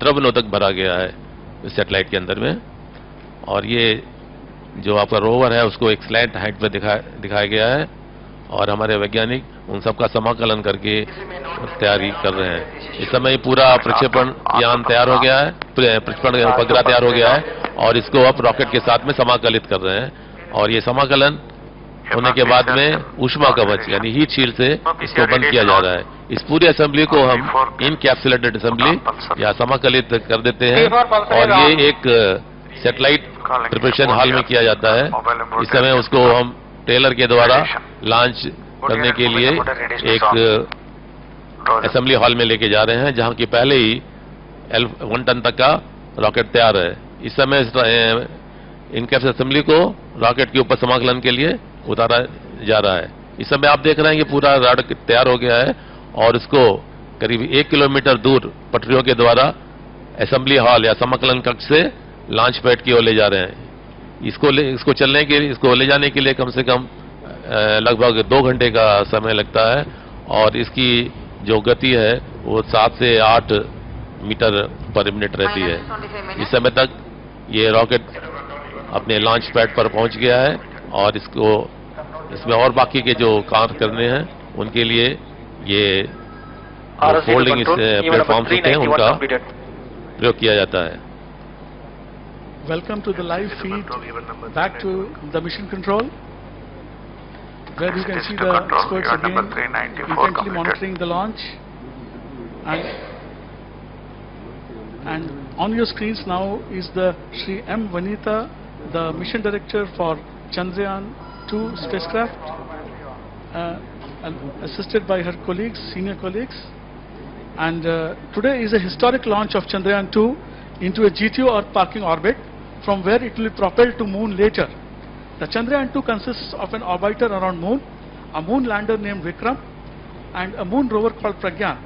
द्रवनोदक भरा गया है इस सैटेलाइट के अंदर में। और ये जो आपका रोवर है उसको एक स्लैंट हाइट पर दिखाया गया है और हमारे वैज्ञानिक उन सबका समाकलन करके तैयारी कर रहे हैं। इस समय पूरा प्रक्षेपण यान तैयार हो गया है, प्रक्षेपण उपग्रह तैयार हो गया है और इसको अब रॉकेट के साथ में समाकलित कर रहे हैं। और ये समाकलन होने के बाद में ऊष्मा कवच यानी हीट शील्ड से इसको बंद किया जा रहा है। इस पूरी असेंबली को हम इनकैप्सुलेटेड असेंबली या समाकलित कर देते हैं और ये एक सैटेलाइट प्रिपरेशन हॉल में किया जाता है। इस समय उसको हम टेलर के द्वारा लॉन्च करने के लिए एक असेंबली हॉल में लेके जा रहे हैं, जहां की पहले ही 1 टन तक का रॉकेट तैयार है। इस समय इनकैप्स असेंबली को रॉकेट के ऊपर समाकलन के लिए उतारा जा रहा है। इस समय आप देख रहे हैं कि पूरा रॉकेट तैयार हो गया है और इसको करीब 1 किलोमीटर दूर पटरियों के द्वारा असेंबली हॉल या समाकलन कक्ष से लॉन्च पैड की ओर ले जा रहे हैं। इसको ले जाने के लिए कम से कम लगभग 2 घंटे का समय लगता है और इसकी जो गति है वो 7 से 8 मीटर पर मिनट रहती है। इस समय तक ये रॉकेट अपने लॉन्च पैड पर पहुंच गया है और इसमें और बाकी के जो काम करने हैं उनके लिए ये फोल्डिंग प्लेटफॉर्म्स होते हैं उनका प्रयोग किया जाता है। Welcome to the live feed back to the mission control, where you can see the experts again intently monitoring the launch. And on your screens now is the Shri M. Vanitha, the mission director for Chandrayaan II spacecraft, and assisted by her colleagues, senior colleagues. And today is a historic launch of Chandrayaan II into a GTO or parking orbit, from where it will be propelled to moon later. The Chandrayaan II consists of an orbiter around moon, a moon lander named Vikram, and a moon rover called Pragyan,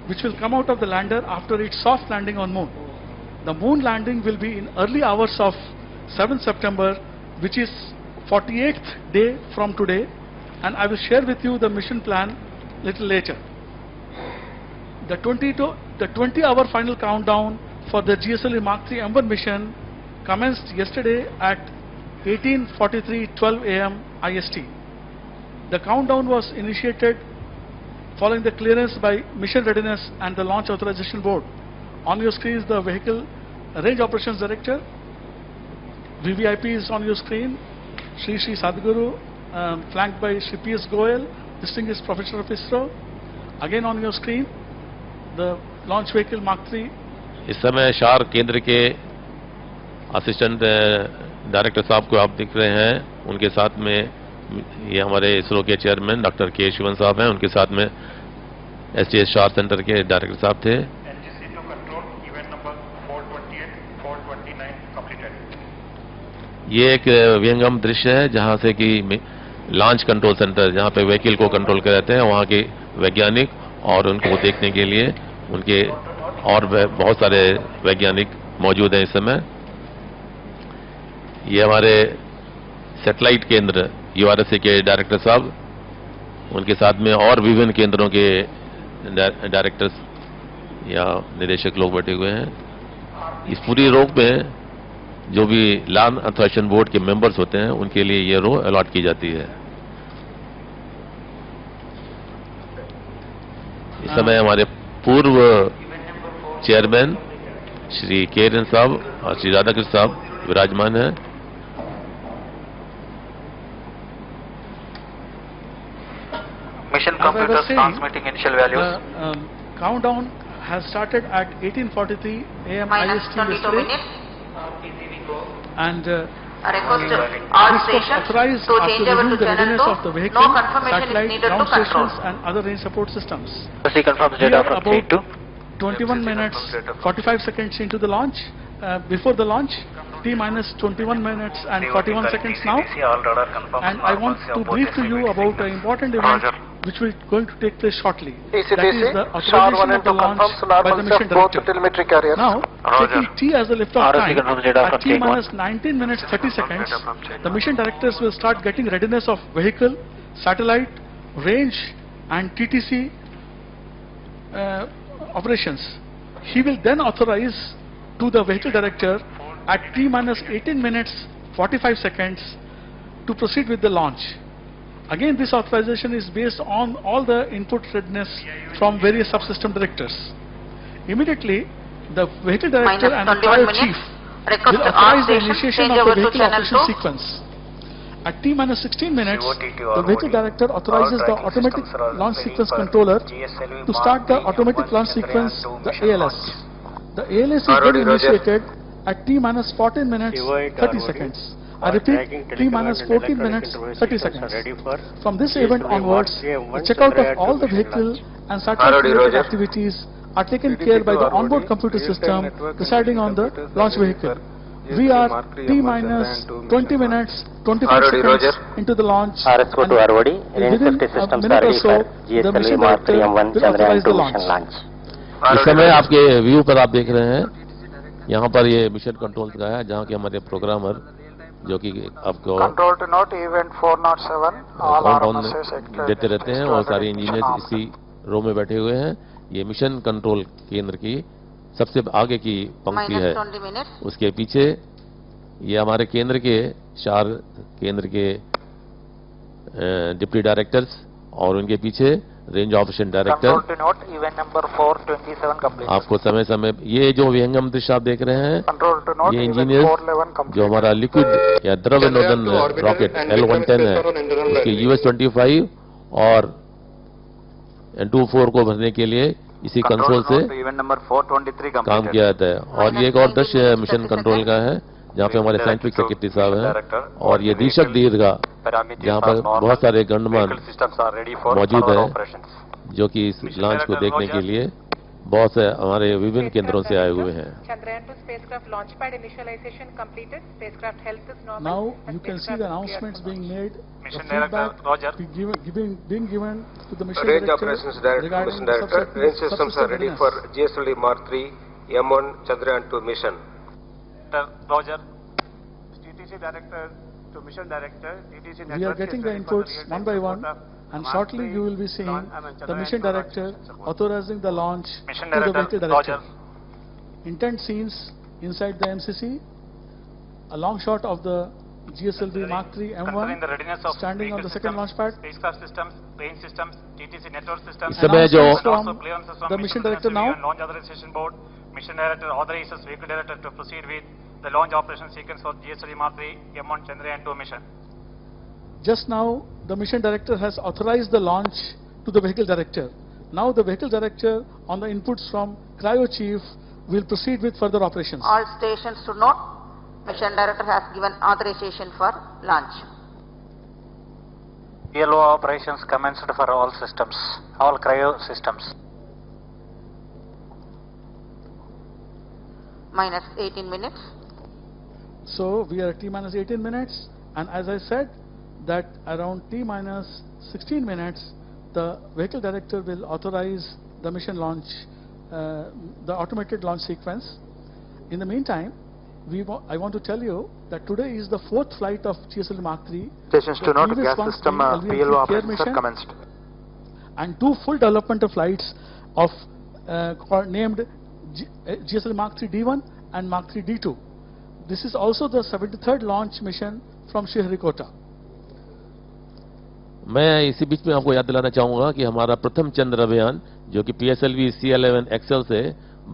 which will come out of the lander after its soft landing on moon. The moon landing will be in early hours of 7th September, which is 48th day from today, and I will share with you the mission plan little later. The 20-hour final countdown for the GSLV-Mk III M1 mission commenced yesterday at 18:43:12 a.m. IST. The countdown was initiated following the clearance by Mission Readiness and the Launch Authorization Board. On your screen is the Vehicle Range Operations Director. VVIP is on your screen, Shri Sadhguru, flanked by Shri P.S. Goel, Distinguished Professor of ISRO. Again on your screen, the launch vehicle Mk III. इस समय शार केंद्र के assistant director साहब को आप दिख रहे हैं, उनके साथ में ये हमारे इसरो के चेयरमैन डॉक्टर के शिवन साहब हैं, उनके साथ में STS शार सेंटर के डायरेक्टर साहब थे। ये एक विहंगम दृश्य है जहां से कि लॉन्च कंट्रोल सेंटर, जहां पे व्हीकल को कंट्रोल कर रहते हैं, वहां के वैज्ञानिक और उनको देखने के लिए उनके और बहुत सारे वैज्ञानिक मौजूद हैं इस समय। ये हमारे सैटेलाइट केंद्र URSA के डायरेक्टर साहब, उनके साथ में और विभिन्न केंद्रों के डायरेक्टर्स या निदेशक लोग बैठे हुए हैं। इस पूरी रो में जो भी लॉन्च ऑथराइजेशन बोर्ड के मेंबर्स होते हैं उनके लिए ये रो अलॉट की जाती है। इस समय हमारे पूर्व चेयरमैन श्री केरन साहब और श्री राधाकृष्ण साहब विराजमान हैं। Mission computers transmitting initial values. The countdown has started at 18:43 a.m. IST yesterday, and request all this was stations authorized to after change over reviewing to the channel readiness 2. of the vehicle, No confirmation is satellite, needed ground to control. stations, and other range support systems. He confirms We data are from about 3-2. 21 minutes 45 seconds into the launch. Before the launch, T-minus 21 minutes and 41 seconds now, and I want to brief to you about an important event which will going to take place shortly. That is the authorization of the launch by the mission director. Now, taking T as the liftoff time, at T-minus 19 minutes 30 seconds, the mission directors will start getting readiness of vehicle, satellite, range and TTC operations. He will then authorize to the vehicle director at T-minus 18 minutes 45 seconds to proceed with the launch. Again, this authorization is based on all the input readiness from various subsystem directors. Immediately, the vehicle director and the cryo chief will authorize the initiation of the vehicle operation sequence. At T-minus 16 minutes, the vehicle director authorizes the automatic launch sequence controller to start the automatic launch sequence, the ALS. The ALS is then initiated at T-minus 14 minutes 30 seconds. I repeat, T-minus 14 minutes 30 seconds. From this event onwards, the checkout of all the vehicle and satellite-related activities are taken care by the onboard computer system residing on the launch vehicle. We are T-minus 20 minutes 25 seconds into the launch, RSO to ROD, range within safety a systems minute are or ready so, for the mission GSLV-Mk director III M1 will authorize Chandrayaan the 2 launch. mission launch. इस समय आपके view पर आप देख रहे हैं, यहाँ पर ये मिशन कंट्रोल का है, जहाँ के हमारे प्रोग्रामर जो कि आपको Control to note event 407. All RMS sector देते रहते हैं और सारे इंजीनियर इसी रो में बैठे हुए हैं। ये मिशन कंट्रोल केंद्र की सबसे आगे की पंक्ति है। उसके पीछे ये हमारे केंद्र के 4 केंद्र के डिप्टी डायरेक्टर्स और उनके पीछे range operation director. Control to note event number 427 complete. आपको समय समय ये जो विहंगम दृश्य आप देख रहे हैं, Control to note ये event इंजीनियर 411 complete. जो हमारा लिक्विड या द्रव नोदन रॉकेट L-110 है, उसके US-25 और N-24 को भरने के लिए इसी कंसोल से Event number 423 काम completed. किया जाता है। और ये एक और दृश्य मिशन कंट्रोल का है, जहाँ पे हमारे साइंटिफिक सेक्रेटरी साहब हैं और ये दीक्षक दीर्घा, जहाँ पर बहुत सारे गणमान्य मौजूद है, जो कि इस लॉन्च को देखने के लिए बहुत से हमारे विभिन्न केंद्रों से आए हुए हैं। Chandrayaan 2 spacecraft launch pad initialization completed. Spacecraft health is normal. Now and you can see spacecraft the announcements being made, the Mission feedback Director, Roger. being given to the mission Range director Operations Director, regarding Mission the Director, range systems are ready readiness. for GSLV-Mk III M1 Chandrayaan 2 mission. Roger. TTC Director to Mission Director. TTC We are getting the inputs one by one, and shortly you will be seeing the mission director authorizing the launch Mission to the Director, vehicle director. Roger. Intent scenes inside the MCC, a long shot of the GSLV-Mk III Concerning the M1 readiness of standing on the vehicle second launch pad. spacecraft systems, range systems, TTC network systems, इस समय जो and also clearances from the mission director Review now. and Launch Authorization Board. Mission Director authorizes vehicle director to proceed with the launch operation sequence for GSLV-Mk III M1 Chandrayaan 2 mission. Just now, the mission director has authorized the launch to the vehicle director. Now the vehicle director, on the inputs from cryo chief, will proceed with further operations. All stations to note, Mission Director has given authorization for launch. PLO operations commenced for all systems, all cryo systems. Minus 18 minutes. So we are at T-minus 18 minutes, and as I said, that around T-minus 16 minutes, the vehicle director will authorize the mission launch, the automated launch sequence. In the meantime, I want to tell you that today is the 4th flight of GSLV-Mk III. Stations The to note, previous gas ones system being LV-3 PLO care operations mission are commenced. and 2 full developmental flights of named GSLV-Mk III D1 and Mk III D2. This is also the 73rd launch mission from Sriharikota. मैं इसी बीच में आपको याद दिलाना चाहूंगा कि हमारा प्रथम चंद्र अभियान जो कि PSLV C11 XL से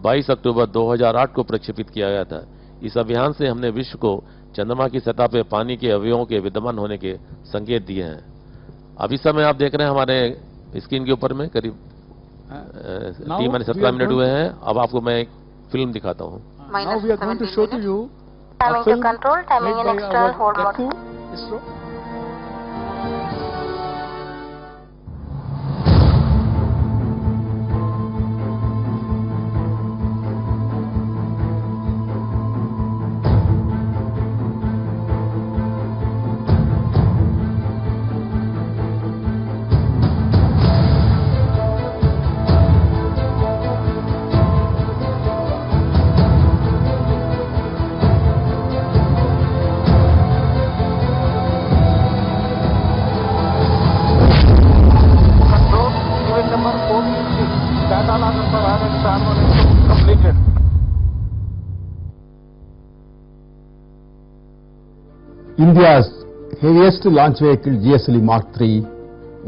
22 अक्टूबर 2008 को प्रक्षेपित किया गया था। इस अभियान से हमने विश्व को चंद्रमा की सतह पर पानी के अवयवों के विद्यमान होने के संकेत दिए हैं। अब इस समय आप देख रहे हैं हमारे स्क्रीन के ऊपर में करीब 17 मिनट हुए हैं। अब आपको मैं एक फिल्म दिखाता हूँ। Now we are going to show to you a Timing to film control, timing made in by external our hold mode. DECU, ISRO. India's heaviest launch vehicle GSLV-Mk III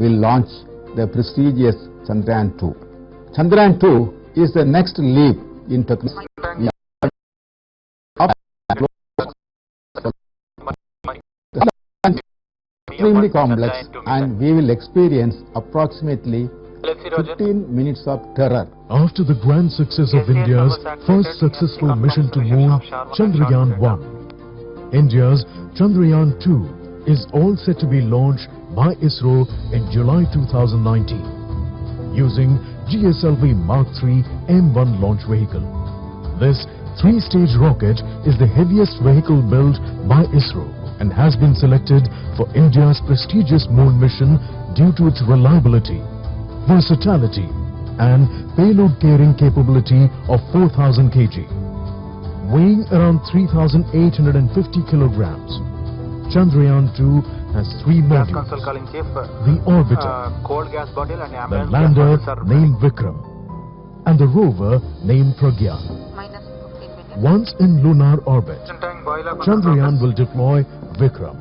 will launch the prestigious Chandrayaan II. Chandrayaan II is the next leap in technology. Extremely complex, and we will experience approximately 15 minutes of terror. After the grand success of India's first successful mission to moon, Chandrayaan 1, India's Chandrayaan 2 is all set to be launched by ISRO in July 2019 using GSLV-Mk III M1 launch vehicle. This three-stage rocket is the heaviest vehicle built by ISRO and has been selected for India's prestigious moon mission due to its reliability, versatility and payload carrying capability of 4,000 kg. Weighing around 3,850 kilograms, Chandrayaan 2 has three modules: the orbiter, the lander named Vikram, and the rover named Pragyan. Once in lunar orbit, Chandrayaan will deploy Vikram,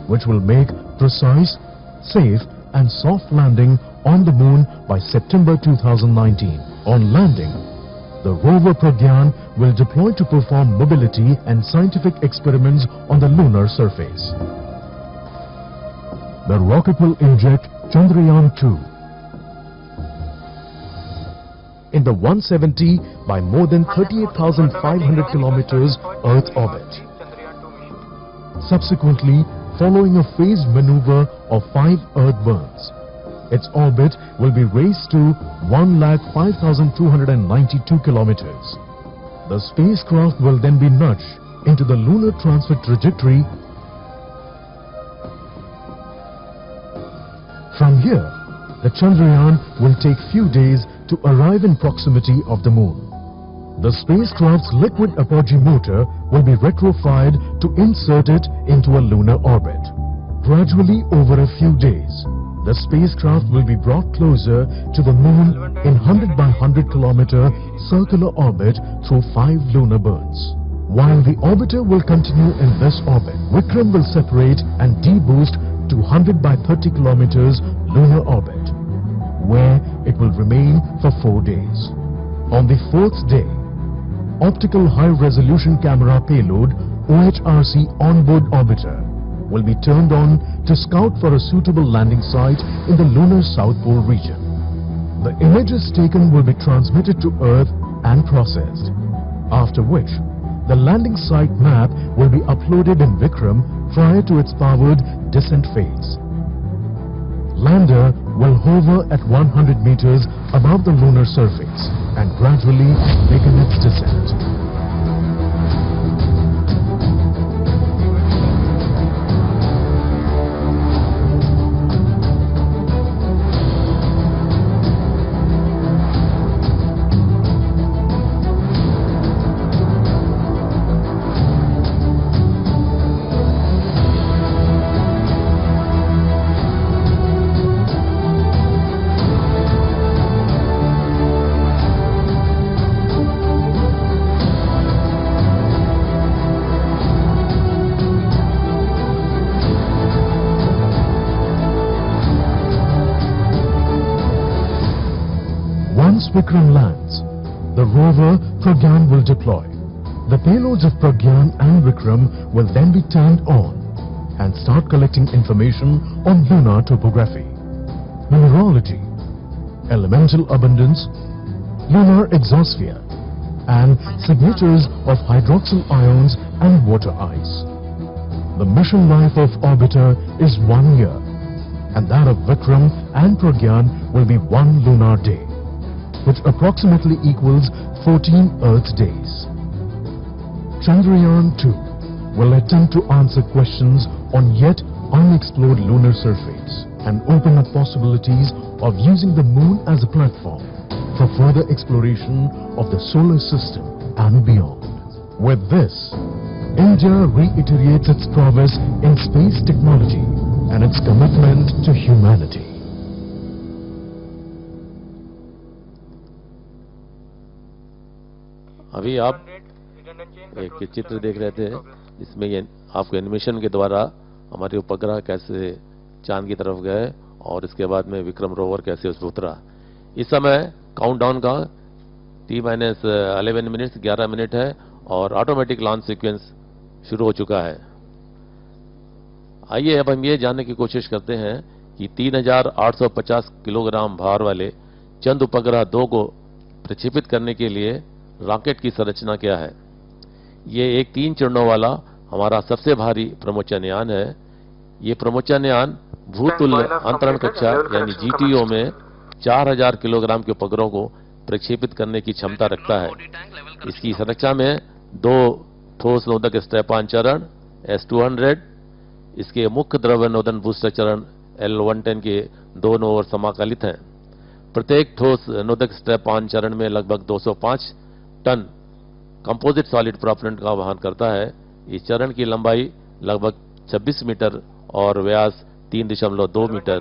which will make precise, safe and soft landing on the moon by September 2019. On landing, the rover Pragyan will deploy to perform mobility and scientific experiments on the lunar surface. The rocket will inject Chandrayaan 2 in the 170 by more than 38,500 kilometers Earth orbit. Subsequently, following a phased maneuver of 5 Earth burns, its orbit will be raised to 1,05,292 kilometers. The spacecraft will then be nudged into the lunar transfer trajectory. From here, the Chandrayaan will take few days to arrive in proximity of the moon. The spacecraft's liquid apogee motor will be retrofired to insert it into a lunar orbit. Gradually, over a few days, the spacecraft will be brought closer to the moon in 100 by 100 kilometer circular orbit through 5 lunar burns. While the orbiter will continue in this orbit, Vikram will separate and deboost to 100 by 30 kilometers lunar orbit, where it will remain for 4 days. On the 4th day, Optical High Resolution Camera Payload OHRC onboard orbiter will be turned on to scout for a suitable landing site in the lunar South Pole region. The images taken will be transmitted to Earth and processed, after which the landing site map will be uploaded in Vikram prior to its powered descent phase. Lander will hover at 100 meters above the lunar surface and gradually begin its descent. Once Vikram lands, the rover Pragyan will deploy. The payloads of Pragyan and Vikram will then be turned on and start collecting information on lunar topography, mineralogy, elemental abundance, lunar exosphere, and signatures of hydroxyl ions and water ice. The mission life of orbiter is 1 year, and that of Vikram and Pragyan will be 1 lunar day, which approximately equals 14 Earth days. Chandrayaan 2 will attempt to answer questions on yet unexplored lunar surface and open up possibilities of using the moon as a platform for further exploration of the solar system and beyond. With this, India reiterates its prowess in space technology and its commitment to humanity. अभी आप एक चित्र देख रहे थे इसमें ये आपको एनिमेशन के द्वारा हमारे उपग्रह कैसे चांद की तरफ गए और इसके बाद में विक्रम रोवर कैसे उस पर उतरा। इस समय काउंटडाउन का T-11 मिनट्स 11 मिनट है और ऑटोमेटिक लॉन्च सीक्वेंस शुरू हो चुका है। आइए अब हम ये जानने की कोशिश करते हैं कि 3850 किलोग्राम भार वाले चंद्र उपग्रह 2 को प्रक्षेपित करने के लिए रॉकेट की संरचना क्या है। ये एक 3 चरणों वाला हमारा सबसे भारी प्रमोचनयान है। ये प्रमोचनयान भूतुल्य अंतरण कक्षा यानी GTO में 4000 किलोग्राम के उपग्रहों को प्रक्षेपित करने की क्षमता रखता है। इसकी संरचना में 2 ठोस नोदक स्ट्रैप-ऑन चरण S200, इसके मुख्य द्रव्य नोदन बूस्टर चरण L110 के दोनों ओर समाकलित हैं। प्रत्येक ठोस नोदक स्ट्रैप-ऑन चरण में लगभग 205 टन कंपोजिट सॉलिड प्रोपेलेंट का वहन करता है। इस चरण की लंबाई लगभग 26 मीटर और व्यास 3.2 मीटर।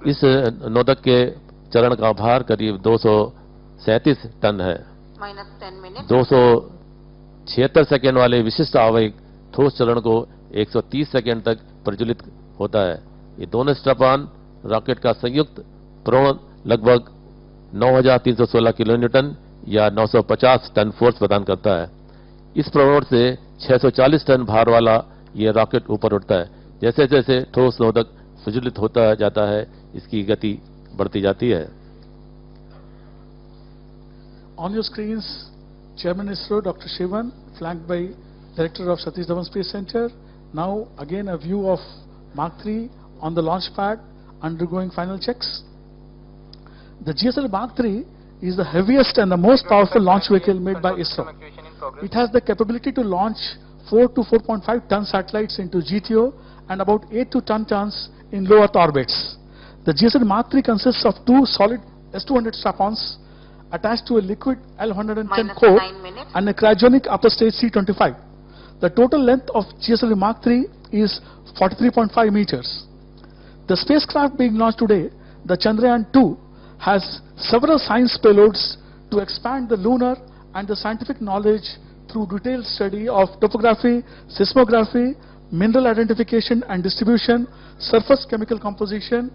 इस नोदक के चरण का भार करीब 237 टन है। 276 सेकेंड वाले विशिष्ट आवयिक ठोस चरण को 130 सेकेंड तक प्रज्वलित होता है। ये दोनों स्ट्रैप-ऑन रॉकेट का संयुक्त प्रवण लगभग 9316 किलो न्यूटन या 950 टन फोर्स प्रदान करता है। इस प्रवण से 640 टन भार वाला ये रॉकेट ऊपर उठता है। जैसे जैसे ठोस नोदक प्रज्वलित होता जाता है, इसकी गति बढ़ती जाती है। On your screens, Chairman ISRO Dr. Shivan, flanked by Director of Satish Dhawan Space Center. Now again a view of Mark III on the launch pad undergoing final checks. The GSLV-Mk III is the heaviest and the most powerful launch vehicle made by ISRO. It has the capability to launch 4 to 4.5 ton satellites into GTO and about 8 to 10 tons in low Earth orbits. The GSLV-Mk III consists of 2 solid S200 strap-ons attached to a liquid L110 core and a cryogenic upper stage C25. The total length of GSLV-Mk III is 43.5 meters. The spacecraft being launched today, the Chandrayaan-2, has several science payloads to expand the lunar and the scientific knowledge through detailed study of topography, seismography, mineral identification and distribution, surface chemical composition,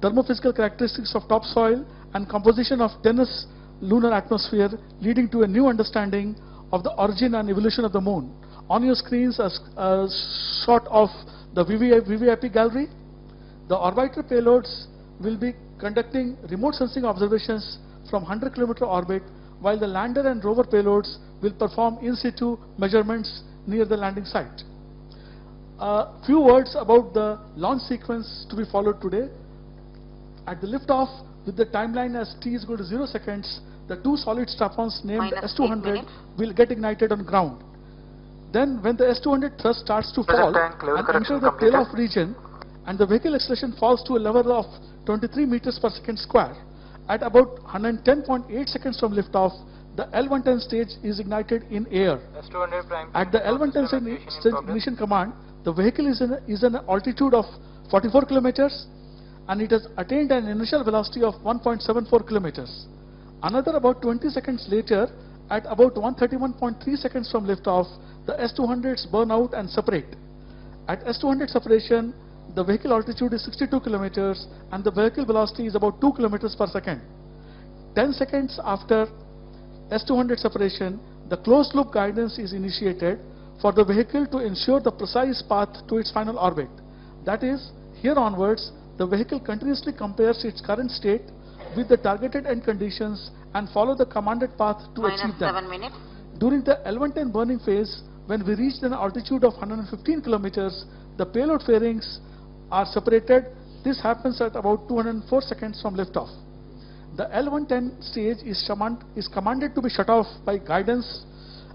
thermophysical characteristics of topsoil, and composition of dense lunar atmosphere, leading to a new understanding of the origin and evolution of the moon. On your screens, a shot of the VVIP gallery. The orbiter payloads will be conducting remote sensing observations from 100-kilometer orbit, while the lander and rover payloads will perform in situ measurements near the landing site. A few words about the launch sequence to be followed today. At the liftoff, with the timeline as t is equal to 0 seconds, the 2 solid strap-ons named S200 will get ignited on ground. Then when the S200 thrust starts to fall and enter the tail-off region, and the vehicle acceleration falls to a level of 23 meters per second square, at about 110.8 seconds from liftoff, the L110 stage is ignited in air. At the L110 stage ignition command, the vehicle is in an altitude of 44 kilometers and it has attained an initial velocity of 1.74 kilometers. Another about 20 seconds later, at about 131.3 seconds from liftoff, the S200s burn out and separate. At S200 separation, the vehicle altitude is 62 kilometers and the vehicle velocity is about 2 kilometers per second. 10 seconds after S200 separation, the closed loop guidance is initiated for the vehicle to ensure the precise path to its final orbit. That is, here onwards, the vehicle continuously compares its current state with the targeted end conditions and follow the commanded path to achieve them. During the L110 burning phase, when we reached an altitude of 115 kilometers, the payload fairings are separated. This happens at about 204 seconds from liftoff. The L110 stage is commanded to be shut off by guidance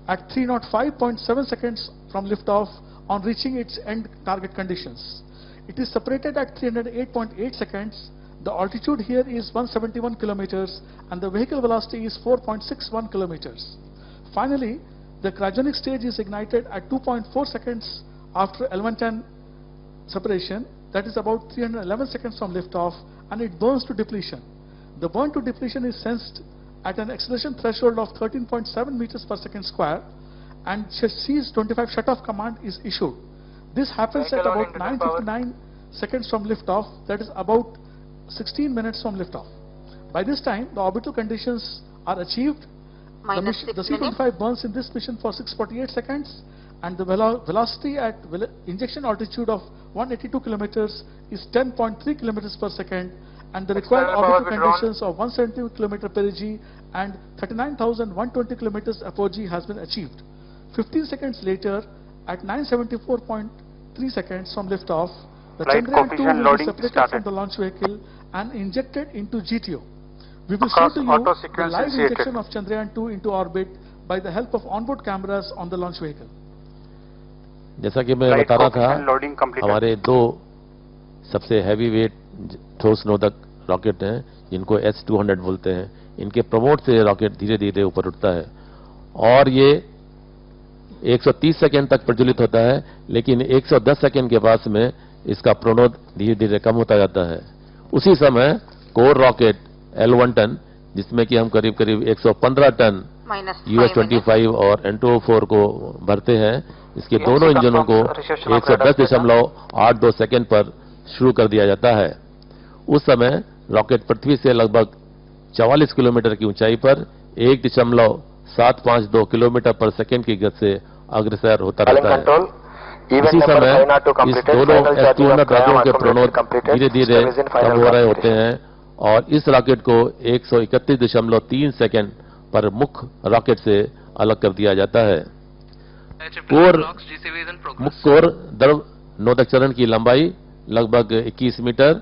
at 305.7 seconds from liftoff on reaching its end target conditions. It is separated at 308.8 seconds. The altitude here is 171 kilometers and the vehicle velocity is 4.61 kilometers. Finally, the cryogenic stage is ignited at 2.4 seconds after L110 separation, that is about 311 seconds from liftoff, and it burns to depletion. The burn to depletion is sensed at an acceleration threshold of 13.7 meters per second square, and Cs-25 shut-off command is issued. This happens at about 9:59 seconds from liftoff, that is about 16 minutes from liftoff. By this time, the orbital conditions are achieved. The C-25 burns in this mission for 648 seconds, and the velocity at injection altitude of 182 kilometers is 10.3 kilometers per second, and the required orbital conditions of 170 km perigee and 39,120 kilometers apogee has been achieved. 15 seconds later, at 974.3 seconds from liftoff, the Chandrayaan-2 will be separated from the launch vehicle and injected into GTO. We will show to you the live injection of Chandrayaan-2 into orbit by the help of onboard cameras on the launch vehicle. जैसा कि मैं बता रहा था, हमारे दो सबसे heavy weight ठोस नोदक रॉकेट हैं, जिनको S-200 बोलते हैं. इनके प्रमोट से रॉकेट धीरे धीरे ऊपर उठता है और ये 130 सेकेंड तक प्रज्वलित होता है, लेकिन 110 सेकेंड के पास में इसका प्रणोद धीरे धीरे कम होता जाता है. उसी समय कोर रॉकेट L1 टन, जिसमें कि हम करीब करीब 115 टन US-25 और N2O4 को भरते हैं, इसके दोनों इंजनों को 110.82 सेकेंड पर शुरू कर दिया जाता है. उस समय रॉकेट पृथ्वी से लगभग 44 किलोमीटर की ऊंचाई पर 1.752 किलोमीटर पर सेकेंड की गति से अग्रसर होता रहता है. इसी समय इस दोनों S-200 रॉकेटों के प्रणोद धीरे धीरे कम हो रहे होते हैं और इस रॉकेट को 131.3 सेकेंड पर मुख्य रॉकेट से अलग कर दिया जाता है. मुख्य कोर द्रव नोदक चरण की लंबाई लगभग 21 मीटर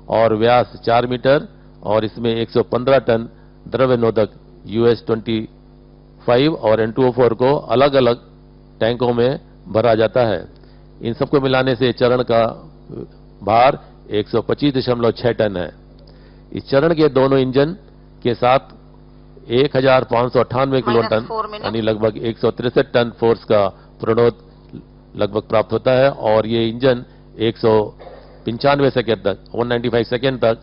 और व्यास 4 मीटर और इसमें 115 टन द्रव्य नोदक US-25 और N2O4 को अलग अलग टैंकों में भरा जाता है. इन सबको मिलाने से चरण का भार 125.6 टन है. इस चरण के दोनों इंजन के साथ 1598 किलो टन यानी लगभग 163 टन फोर्स का प्रणोद लगभग प्राप्त होता है और ये इंजन 195 सेकेंड तक 195 सेकेंड तक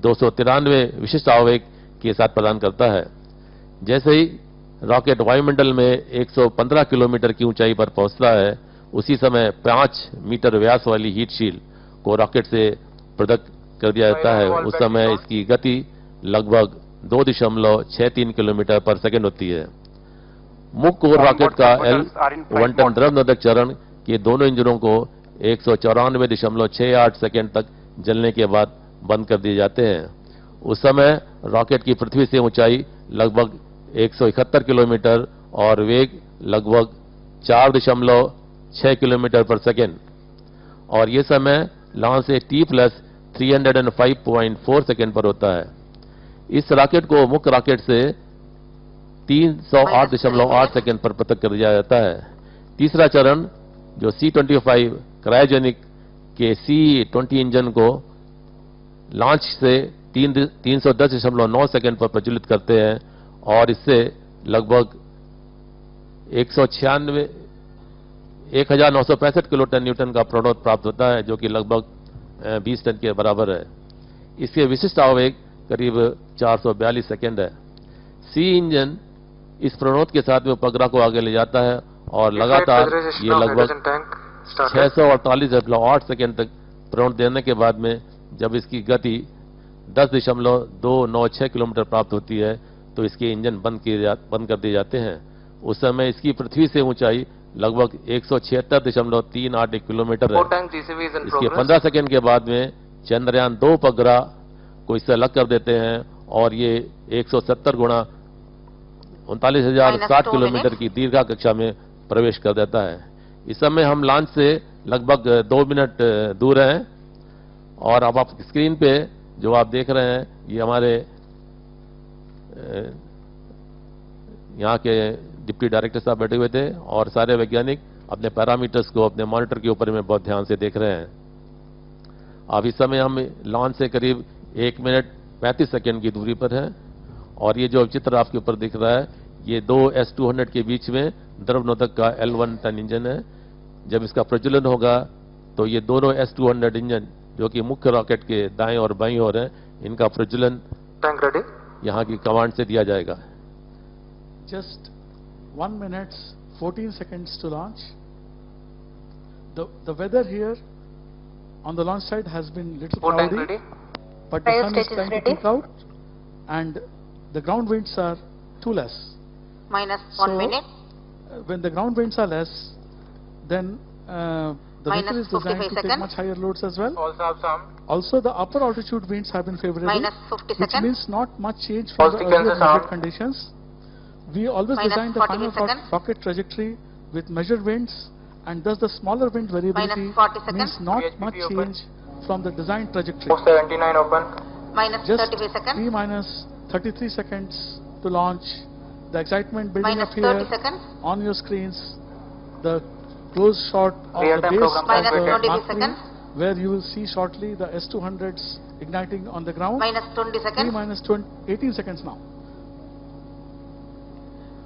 293 विशिष्ट आवेग के साथ प्रदान करता है. जैसे ही रॉकेट वायुमंडल में 115 किलोमीटर की ऊंचाई पर पहुंचता है, उसी समय 5 मीटर व्यास वाली हीट शील्ड को रॉकेट से पृथक कर दिया जाता है. उस समय इसकी गति लगभग 2.63 किलोमीटर पर सेकेंड होती है. मुख्य कोर रॉकेट का L1 टन द्रव नोदक चरण के दोनों इंजनों को 194.68 सेकेंड तक जलने के बाद बंद कर दिए जाते हैं. उस समय रॉकेट की पृथ्वी से ऊंचाई लगभग 171 किलोमीटर और वेग लगभग 4.6 किलोमीटर पर सेकेंड और ये समय लॉन्च से T+305.4 सेकेंड पर होता है. इस रॉकेट को मुख्य रॉकेट से 308.8 सेकेंड पर पृथक कर दिया जाता है. तीसरा चरण जो C-25 क्रायोजेनिक के C-20 इंजन को लॉन्च से 310.9 सेकेंड पर प्रज्वलित करते हैं और इससे लगभग 1965 किलो टन न्यूटन का प्रणोद प्राप्त होता है, जो कि लगभग 20 टन के बराबर है. इसके विशिष्ट आवेग करीब 442 सेकेंड है. सी इंजन इस प्रणोद के साथ में उपग्रह को आगे ले जाता है और लगातार ये लगभग 648.8 सेकेंड तक प्रणोद देने के बाद में जब इसकी गति 10.296 किलोमीटर प्राप्त होती है तो इसके इंजन बंद कर दिए जाते हैं. उस समय इसकी पृथ्वी से ऊंचाई लगभग 176.381 किलोमीटर है. इसके 15 सेकेंड के बाद में चंद्रयान 2 उपग्रह को इससे अलग कर देते हैं और ये 170 गुणा 39,060 किलोमीटर की दीर्घा कक्षा में प्रवेश कर देता है. इस समय हम लॉन्च से लगभग 2 मिनट दूर हैं और अब आप स्क्रीन पे जो आप देख रहे हैं ये हमारे यहाँ के डिप्टी डायरेक्टर साहब बैठे हुए थे और सारे वैज्ञानिक अपने पैरामीटर्स को अपने मॉनिटर के ऊपर में बहुत ध्यान से देख रहे हैं. अब इस समय हम लॉन्च से करीब 1 मिनट 35 सेकेंड की दूरी पर है और ये जो चित्र आपके ऊपर दिख रहा है ये 2 S-200 के बीच में द्रव नोदक का L1 टन इंजन है. जब इसका प्रज्वलन होगा तो ये दोनों S-200 इंजन जो कि मुख्य रॉकेट के दाएं और बाईं ओर है, इनका प्रज्वलन यहाँ की कमांड से दिया जाएगा. Just 1 minute 14 seconds to launch. The weather here on the launch site has been little cloudy, but the sun is trying to peek out, and the ground winds are too less. Minus 1 minute. When the ground winds are less, then the vehicle is designed to take much higher loads as well. Also, the upper altitude winds have been favorable, Minus 50 which seconds. means not much change from the earlier measured conditions. We always Minus design the 40 final seconds. rocket trajectory with measured winds, and thus the smaller wind variability Minus 40 means seconds. not much change from the design trajectory. 79 open. Minus Just 33 seconds. T minus 33 seconds to launch. The excitement building Minus up here 30 seconds. on your screens. The close shot of the Real-time base program Minus of the 20 Mark III, seconds. where you will see shortly the S200s igniting on the ground. Minus 20 T seconds. minus 18 seconds now.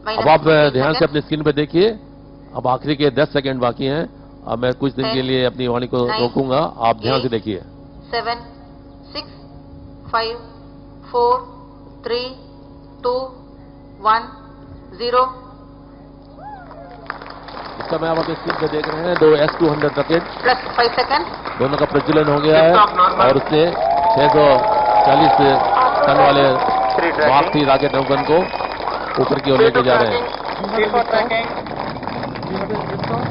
Minus अब आप 15 ध्यान से seconds. अपनी screen पे देखिए, अब आखिरी के 10 सेकंड बाकी हैं। अब मैं कुछ दिन के लिए अपनी वाणी को रोकूंगा, आप ध्यान से देखिए। 7, 6, 5, 4, 3, 2, 1, 0. इस समय आप अपनी स्क्रीन पे देख रहे हैं 2 S200 रॉकेट, Plus 5 seconds. दोनों का प्रज्वलन हो गया है और उससे 640 टन वाले मार्क III रॉकेट नौगन को ऊपर की ओर लेके जा रहे हैं। We have a liftoff.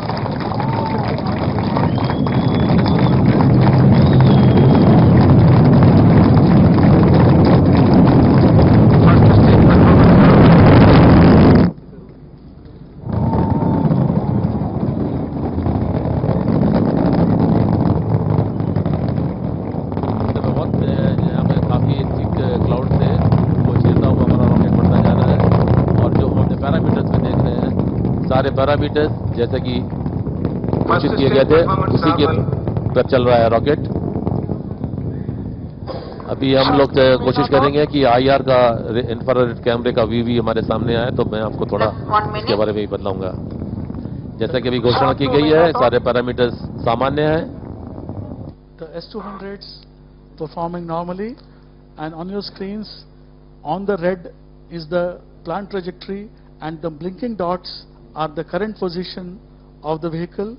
यहाँ पे काफी थिक क्लाउड से वो चलता हुआ हमारा रॉकेट बढ़ता जा रहा है और जो हमने पैरामीटर्स में देख रहे हैं सारे पैरामीटर्स जैसे कि घोषित किए गए थे उसी के पर चल रहा है रॉकेट। अभी हम लोग कोशिश करेंगे कि IR का इंफ्रारेड कैमरे का व्यू भी हमारे सामने आए तो मैं आपको थोड़ा इसके बारे में भी बतलाऊंगा। जैसा कि अभी घोषणा की गई है सारे पैरामीटर्स सामान्य हैं। The S200s performing normally, and on your screens on the red is the plant trajectory and the blinking dots are the current position of the vehicle.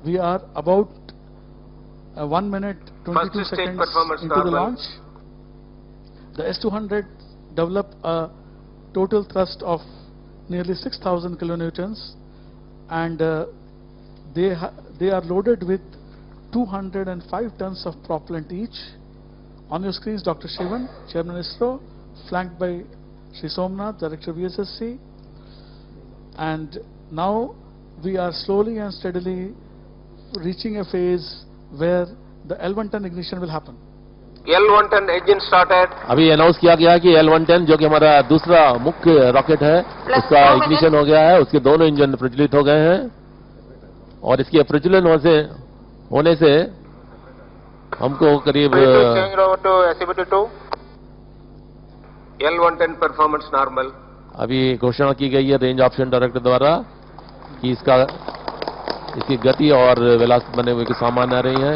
We are about 1 minute 22 seconds into the launch. The S200 developed a total thrust of nearly 6,000 kilonewtons, and they are loaded with 205 tons of propellant each. On your screens, Dr. Shivan, Chairman ISRO, flanked by Sri Somnath, Director VSSC. And now we are slowly and steadily reaching a phase where the L110 ignition will happen. L110 engine started. अभी announce किया गया कि L110 जो कि हमारा दूसरा मुख्य rocket है उसका इग्निशन हो गया है, उसके दोनों इंजन प्रज्वलित हो गए हैं और इसके प्रज्वलन होने से हमको करीब L110 performance normal. अभी घोषणा की गई है रेंज ऑप्शन डायरेक्टर द्वारा कि इसकी गति और वेलोसिटी बने हुए की सामान्य आ रही है।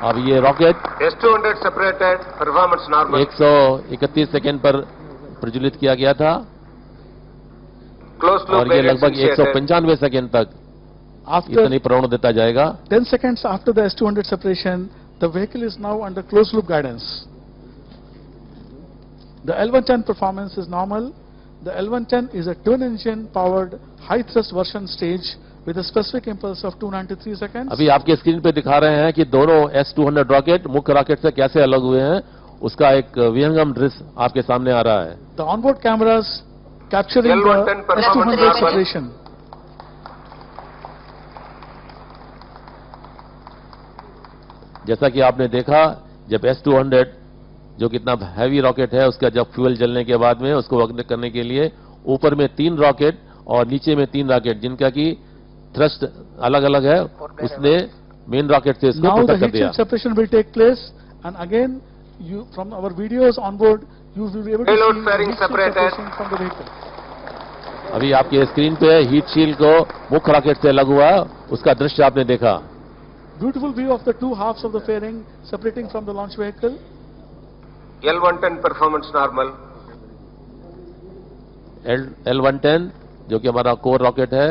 अब ये rocket S200 separated, performance normal. 131 second पर प्रज्वलित किया गया था Closed loop और ये लगभग initiated. 195 सेकंड तक After इतनी प्रण देता जाएगा। 10 seconds after the S200 separation, the vehicle is now under closed loop guidance. The L110 performance is normal. The L110 is a twin engine powered high thrust version stage with a specific impulse of 293 seconds. अभी आपके screen पे दिखा रहे हैं कि दोनों S200 rocket मुख्य rocket से कैसे अलग हुए हैं, उसका एक विहंगम दृश्य आपके सामने आ रहा है। The onboard cameras capturing L110 the S200 performance separation. जैसा कि आपने देखा जब S200 जो कितना हैवी रॉकेट है उसका जब फ्यूल जलने के बाद में उसको अग्नि करने के लिए ऊपर में 3 रॉकेट और नीचे में 3 रॉकेट जिनका की थ्रस्ट अलग अलग है उसने मेन रॉकेट से इसको Now the पृथक कर heat दिया। shield separation will take place, and again you from our videos on board you will be able to Payload see fairing heat shield separated. separation from the vehicle. अभी आपके screen पे heat shield को मुख्य rocket से अलग हुआ उसका दृश्य आपने देखा। Beautiful view of the two halves of the fairing separating from the launch vehicle. L110 performance normal. L110 जो कि हमारा कोर रॉकेट है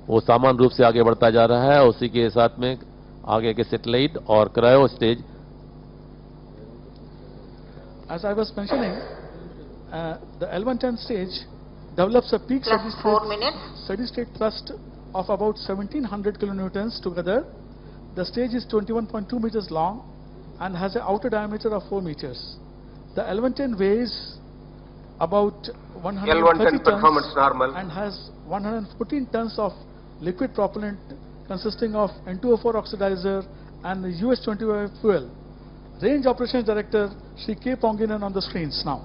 वो सामान्य रूप से आगे बढ़ता जा रहा है। उसी के साथ में आगे के सैटेलाइट और cryo stage. As I was mentioning, the L110 stage develops a peak Plus 4 minutes. steady state thrust of about 1700 kilonewtons together. The stage is 21.2 meters long and has an outer diameter of 4 meters. The L110 weighs about 130 L110 performance tons normal. and has 114 tons of liquid propellant consisting of N2O4 oxidizer and US-25 fuel. Range Operations Director Shri K. Ponginen on the screens now.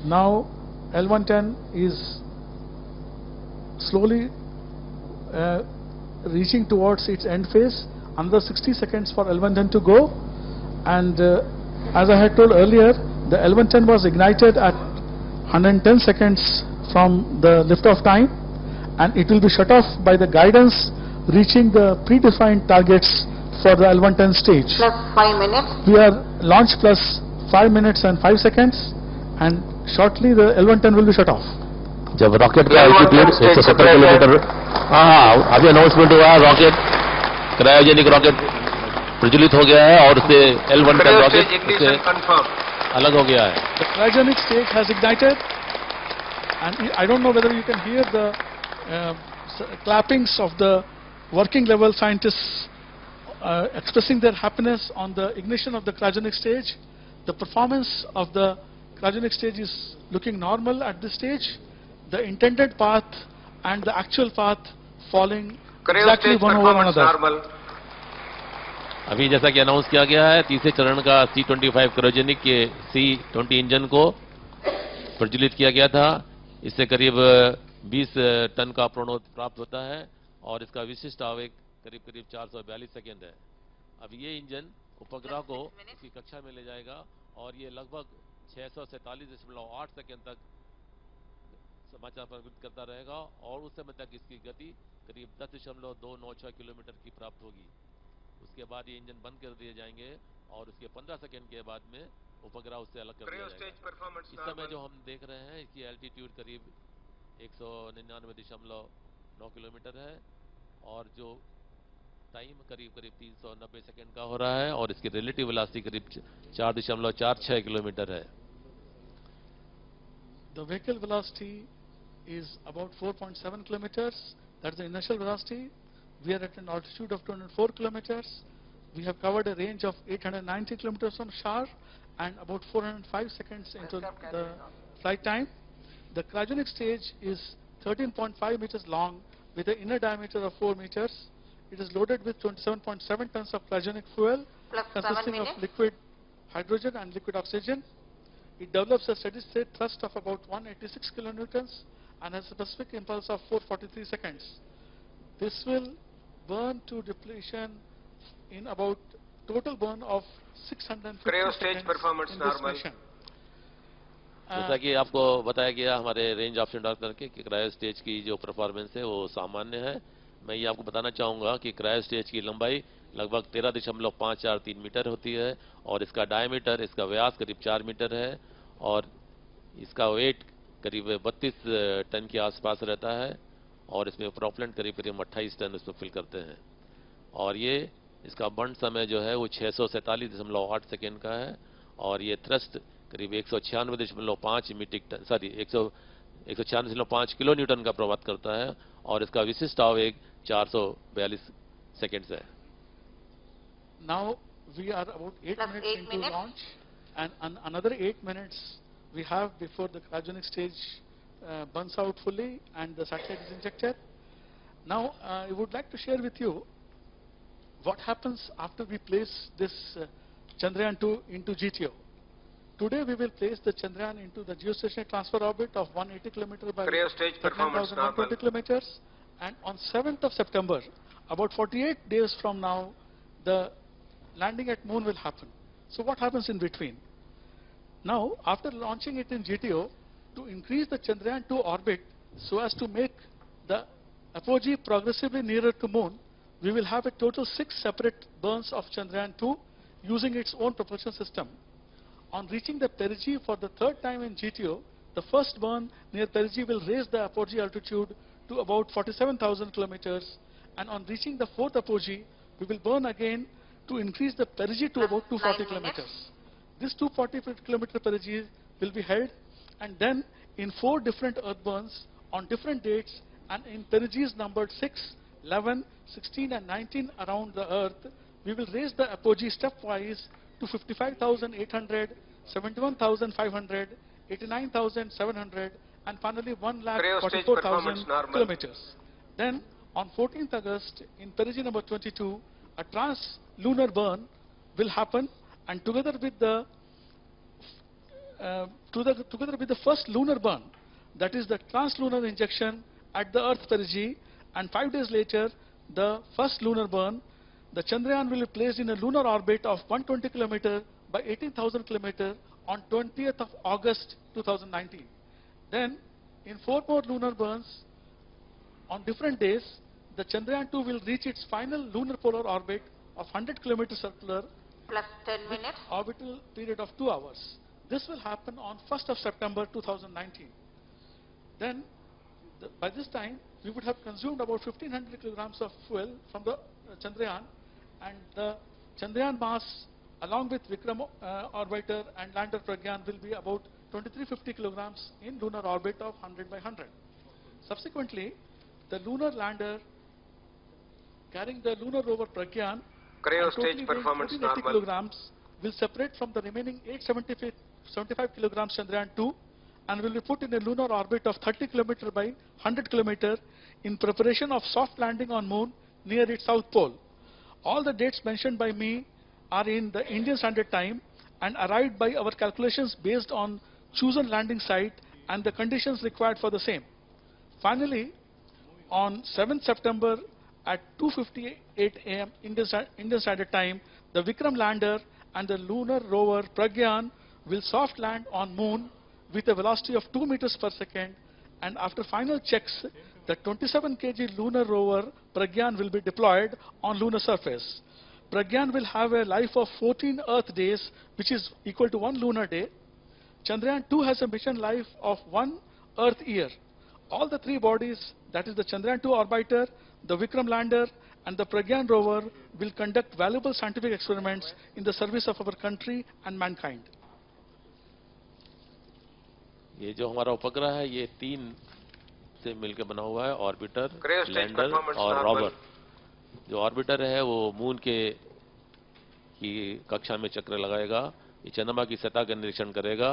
Now L110 is slowly reaching towards its end phase. Another 60 seconds for L110 to go, and as I had told earlier, the L110 was ignited at 110 seconds from the liftoff time, and it will be shut off by the guidance reaching the predefined targets for the L110 stage. Plus 5 minutes. We are launch plus 5 minutes and 5 seconds, and shortly the L110 will be shut off. जब rocket का altitude 170 kilometre, अभी announcement हुआ, rocket cryogenic rocket प्रज्वलित हो गया है और उससे L110 रॉकेट उससे अलग हो गया है. The cryogenic stage has ignited, and I don't know whether you can hear the clappings of the working level scientists expressing their happiness on the ignition of the cryogenic stage. The performance of the cryogenic stage is looking normal at this stage. The intended path and the actual path falling exactly one over another. अभी जैसा कि announce किया गया है, तीसरे चरण का C-25 cryogenic के C-20 इंजन को प्रज्वलित किया गया था. इससे करीब 20 टन का प्रणोद प्राप्त होता है और इसका विशिष्ट आवेग करीब 442 सेकेंड है. अब ये इंजन उपग्रह को इसकी कक्षा में ले जाएगा और ये लगभग 647.8 सेकेंड तक समाचार प्रसारित करता रहेगा और उस समय तक इसकी गति करीब 10.296 किलोमीटर की प्राप्त होगी. उसके बाद ये इंजन बंद कर दिए जाएंगे और उसके 15 सेकेंड के बाद में उपग्रह उससे अलग कर दिया जाएगा. इस समय जो हम देख रहे हैं इसकी एल्टीट्यूड करीब 199.9 किलोमीटर है और जो टाइम करीब 390 सेकेंड का हो रहा है और इसकी रिलेटिव वेलोसिटी करीब 4.46 किलोमीटर है. The vehicle velocity is about 4.7 kilometers. That's the initial velocity. We are at an altitude of 204 kilometers. We have covered a range of 890 kilometers from Shar and about 405 seconds into the flight time. The cryogenic stage is 13.5 meters long with an inner diameter of 4 meters. It is loaded with 27.7 tons of cryogenic fuel consisting of liquid hydrogen and liquid oxygen. It develops a steady state thrust of about 186 kilonewtons and has a specific impulse of 443 seconds. This will burn to depletion in about total burn of 650 seconds performance in this mission. जैसा कि आपको बताया गया हमारे range option director के कि cryo stage की जो परफॉर्मेंस है वो सामान्य है. मैं ये आपको बताना चाहूँगा कि क्रायो स्टेज की लंबाई लगभग 13.543 मीटर होती है और इसका डायमीटर, इसका व्यास करीब 4 मीटर है और इसका वेट करीब 32 टन के आसपास रहता है और इसमें प्रोपेलेंट करीब 28 टन इसमें फिल करते हैं और ये इसका बर्न समय जो है वो 647.8 सेकेंड का है और ये थ्रस्ट करीब 196.5 मीट्रिक टन 196.5 किलो न्यूटन का प्रभावित करता है और इसका विशिष्ट आवेग 442 सेकेंड्स है. Now we are about 8 minutes into launch, and another 8 minutes we have before the cryogenic stage burns out fully and the satellite is injected. Now I would like to share with you what happens after we place this Chandrayaan 2 into GTO. Today we will place the Chandrayaan into the geostationary transfer orbit of 180 km by 39,120 kilometers, and on 7th of September, about 48 days from now, the landing at moon will happen. So what happens in between? Now, after launching it in GTO, to increase the Chandrayaan 2 orbit so as to make the apogee progressively nearer to moon, we will have a total 6 separate burns of Chandrayaan 2 using its own propulsion system. On reaching the perigee for the third time in GTO, the first burn near perigee will raise the apogee altitude to about 47,000 kilometers, and on reaching the fourth apogee, we will burn again to increase the perigee to about 240 kilometers. This 240 kilometer perigee will be held, and then in 4 different earth burns on different dates and in perigees numbered 6, 11, 16 and 19 around the earth, we will raise the apogee stepwise to 55,800, 71,500, 89,700 and finally 1,44,000 kilometers. Then on 14th August in perigee number 22, a trans-lunar burn will happen, and together with the first lunar burn, that is the trans-lunar injection at the Earth perigee, and 5 days later, the first lunar burn, the Chandrayaan will be placed in a lunar orbit of 120 km by 18,000 km on 20th of August 2019. Then, in 4 more lunar burns on different days, the Chandrayaan 2 will reach its final lunar polar orbit of 100 km circular plus 10 minutes. Orbital period of 2 hours. This will happen on 1st of September 2019. Then, by this time, we would have consumed about 1500 kilograms of fuel from the Chandrayaan, and the Chandrayaan mass along with Vikram orbiter and lander Pragyan will be about 2350 kilograms in lunar orbit of 100 by 100. Subsequently, the lunar lander carrying the lunar rover Pragyan Cryo stage performance normal. kilograms will separate from the remaining 875 kilograms Chandrayaan 2 and will be put in a lunar orbit of 30 km by 100 km in preparation of soft landing on moon near its south pole. All the dates mentioned by me are in the Indian Standard Time and arrived by our calculations based on chosen landing site and the conditions required for the same. Finally, on 7th September at 2:58 AM Indian Standard Time, the Vikram lander and the lunar rover Pragyan will soft land on moon with a velocity of 2 meters per second, and after final checks, the 27 kg lunar rover Pragyan will be deployed on lunar surface. Pragyan will have a life of 14 Earth days, which is equal to 1 lunar day. Chandrayaan 2 has a mission life of 1 Earth year. All the 3 bodies, that is the Chandrayaan 2 orbiter, the Vikram lander and the Pragyan rover, will conduct valuable scientific experiments in the service of our country and mankind. ये जो हमारा उपग्रह है ये 3 से मिलकर बना हुआ है, ऑर्बिटर, लैंडर और रोवर। जो ऑर्बिटर है वो मून की कक्षा में चक्र लगाएगा, ये चंद्रमा की सतह का निरीक्षण करेगा,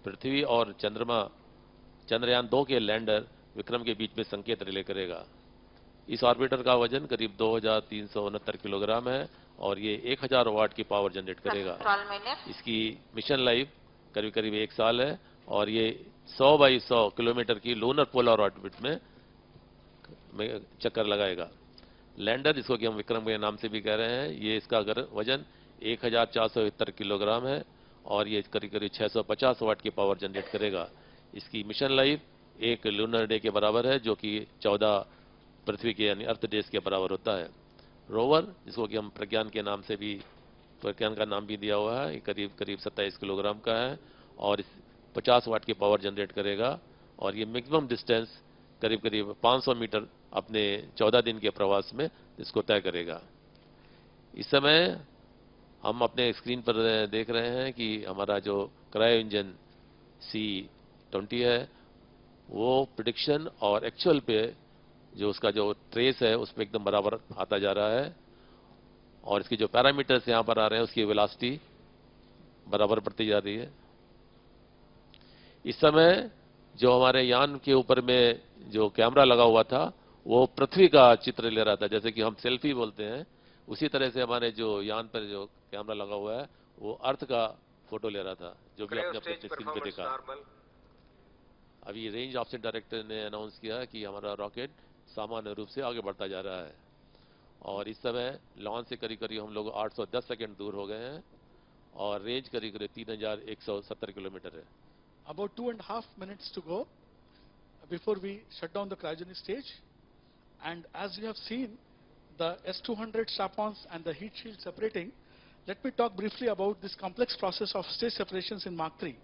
पृथ्वी और चंद्रयान 2 के लैंडर विक्रम के बीच में संकेत रिले करेगा। इस ऑर्बिटर का वजन करीब 2369 किलोग्राम है और ये 1000 वाट की पावर जनरेट करेगा। इसकी मिशन लाइफ करीब करीब 1 साल है और ये 100 बाई 100 किलोमीटर की लूनर पोलर ऑर्बिट में चक्कर लगाएगा। लैंडर, जिसको कि हम विक्रम के नाम से भी कह रहे हैं, ये इसका वजन 1470 किलोग्राम है और ये करीब करीब 650 वाट की पावर जनरेट करेगा। इसकी मिशन लाइफ 1 लूनर डे के बराबर है, जो कि 14 पृथ्वी के यानी अर्थ डेज के बराबर होता है। रोवर, जिसको कि हम प्रज्ञान के नाम से भी, प्रज्ञान का नाम भी दिया हुआ है, करीब करीब 27 किलोग्राम का है और 50 वाट की पावर जनरेट करेगा और ये मैक्सिमम डिस्टेंस करीब करीब 500 मीटर अपने 14 दिन के प्रवास में इसको तय करेगा। इस समय हम अपने स्क्रीन पर देख रहे हैं कि हमारा जो क्रायो इंजन C20 है वो प्रेडिक्शन और एक्चुअल पे जो उसका जो ट्रेस है उस पर एकदम बराबर आता जा रहा है और इसकी जो पैरामीटर्स यहाँ पर आ रहे हैं उसकी वेलोसिटी बराबर बढ़ती जा रही है। इस समय जो हमारे यान के ऊपर में जो कैमरा लगा हुआ था वो पृथ्वी का चित्र ले रहा था, जैसे कि हम सेल्फी बोलते हैं, उसी तरह से हमारे जो यान पर जो कैमरा लगा हुआ है वो अर्थ का फोटो ले रहा था, जो भी आपने अपने स्क्रीन पे देखा। अभी रेंज ऑप्शन डायरेक्टर ने अनाउंस किया कि हमारा रॉकेट सामान्य रूप से आगे बढ़ता जा रहा है और इस समय लॉन्च से करीब करीब हम लोग 810 सेकंड दूर हो गए हैं और रेंज करीब करीब 3170 किलोमीटर है। About 2.5 minutes to go before we shut down the cryogenic stage, and as you have seen the S200 strap-ons and the heat shield separating, let me talk briefly about this complex process of stage separations in Mark III.